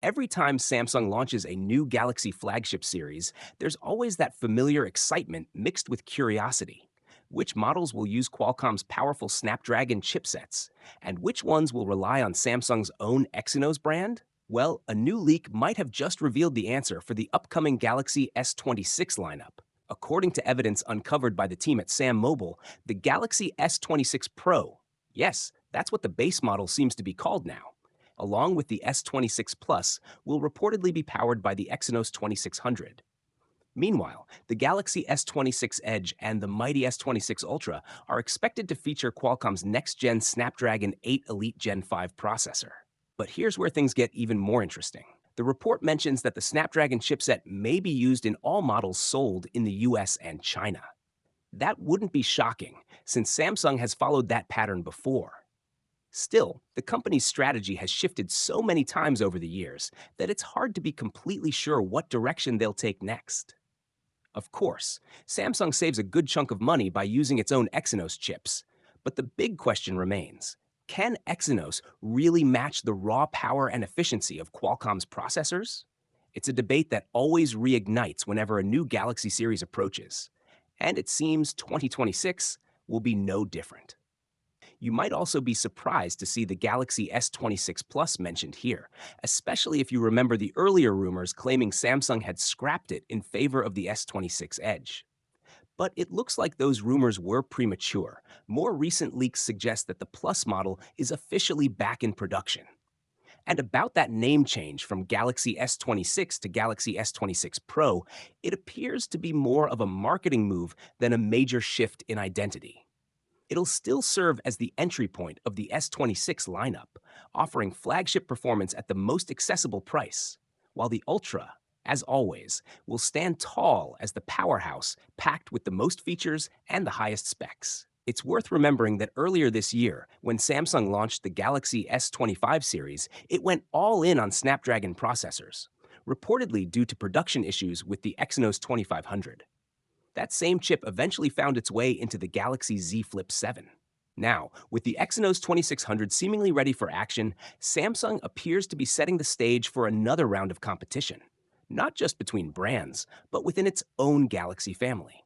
Every time Samsung launches a new Galaxy flagship series, there's always that familiar excitement mixed with curiosity. Which models will use Qualcomm's powerful Snapdragon chipsets? And which ones will rely on Samsung's own Exynos brand? Well, a new leak might have just revealed the answer for the upcoming Galaxy S26 lineup. According to evidence uncovered by the team at Sam Mobile, the Galaxy S26 Pro, yes, that's what the base model seems to be called now, along with the S26 Plus, will reportedly be powered by the Exynos 2600. Meanwhile, the Galaxy S26 Edge and the mighty S26 Ultra are expected to feature Qualcomm's next-gen Snapdragon 8 Elite Gen 5 processor. But here's where things get even more interesting. The report mentions that the Snapdragon chipset may be used in all models sold in the US and China. That wouldn't be shocking, since Samsung has followed that pattern before. Still, the company's strategy has shifted so many times over the years that it's hard to be completely sure what direction they'll take next. Of course, Samsung saves a good chunk of money by using its own Exynos chips, but the big question remains, can Exynos really match the raw power and efficiency of Qualcomm's processors? It's a debate that always reignites whenever a new Galaxy series approaches, and it seems 2026 will be no different. You might also be surprised to see the Galaxy S26 Plus mentioned here, especially if you remember the earlier rumors claiming Samsung had scrapped it in favor of the S26 Edge. But it looks like those rumors were premature. More recent leaks suggest that the Plus model is officially back in production. And about that name change from Galaxy S26 to Galaxy S26 Pro, it appears to be more of a marketing move than a major shift in identity. It'll still serve as the entry point of the S26 lineup, offering flagship performance at the most accessible price, while the Ultra, as always, will stand tall as the powerhouse packed with the most features and the highest specs. It's worth remembering that earlier this year, when Samsung launched the Galaxy S25 series, it went all in on Snapdragon processors, reportedly due to production issues with the Exynos 2500. That same chip eventually found its way into the Galaxy Z Flip 7. Now, with the Exynos 2600 seemingly ready for action, Samsung appears to be setting the stage for another round of competition, not just between brands, but within its own Galaxy family.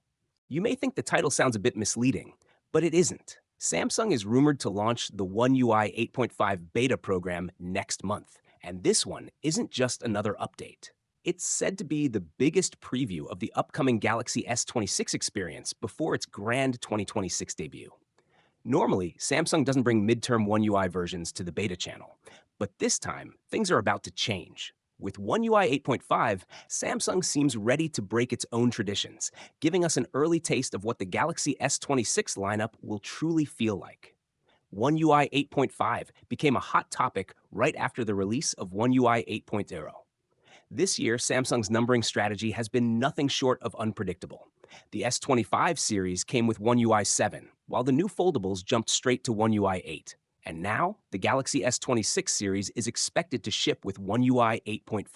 You may think the title sounds a bit misleading, but it isn't. Samsung is rumored to launch the One UI 8.5 beta program next month, and this one isn't just another update. It's said to be the biggest preview of the upcoming Galaxy S26 experience before its grand 2026 debut. Normally, Samsung doesn't bring midterm One UI versions to the beta channel, but this time, things are about to change. With One UI 8.5, Samsung seems ready to break its own traditions, giving us an early taste of what the Galaxy S26 lineup will truly feel like. One UI 8.5 became a hot topic right after the release of One UI 8.0. This year, Samsung's numbering strategy has been nothing short of unpredictable. The S25 series came with One UI 7, while the new foldables jumped straight to One UI 8. And now, the Galaxy S26 series is expected to ship with One UI 8.5.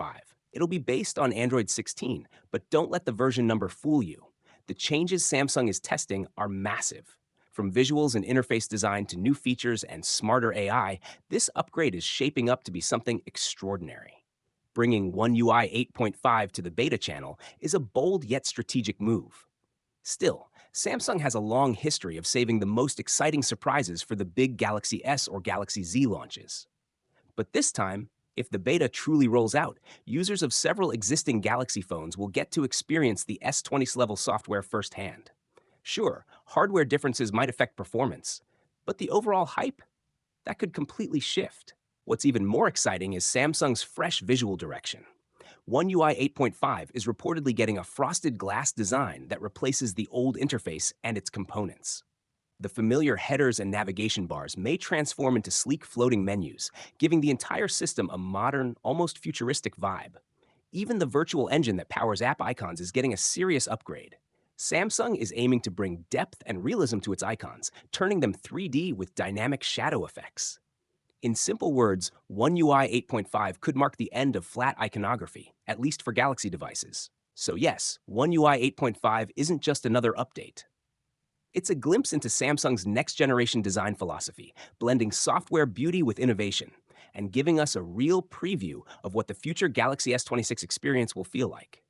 It'll be based on Android 16, but don't let the version number fool you. The changes Samsung is testing are massive. From visuals and interface design to new features and smarter AI, this upgrade is shaping up to be something extraordinary. Bringing One UI 8.5 to the beta channel is a bold yet strategic move. Still, Samsung has a long history of saving the most exciting surprises for the big Galaxy S or Galaxy Z launches. But this time, if the beta truly rolls out, users of several existing Galaxy phones will get to experience the S20 level software firsthand. Sure, hardware differences might affect performance, but the overall hype? That could completely shift. What's even more exciting is Samsung's fresh visual direction. One UI 8.5 is reportedly getting a frosted glass design that replaces the old interface and its components. The familiar headers and navigation bars may transform into sleek floating menus, giving the entire system a modern, almost futuristic vibe. Even the virtual engine that powers app icons is getting a serious upgrade. Samsung is aiming to bring depth and realism to its icons, turning them 3D with dynamic shadow effects. In simple words, One UI 8.5 could mark the end of flat iconography, at least for Galaxy devices. So yes, One UI 8.5 isn't just another update. It's a glimpse into Samsung's next-generation design philosophy, blending software beauty with innovation. and giving us a real preview of what the future Galaxy S26 experience will feel like.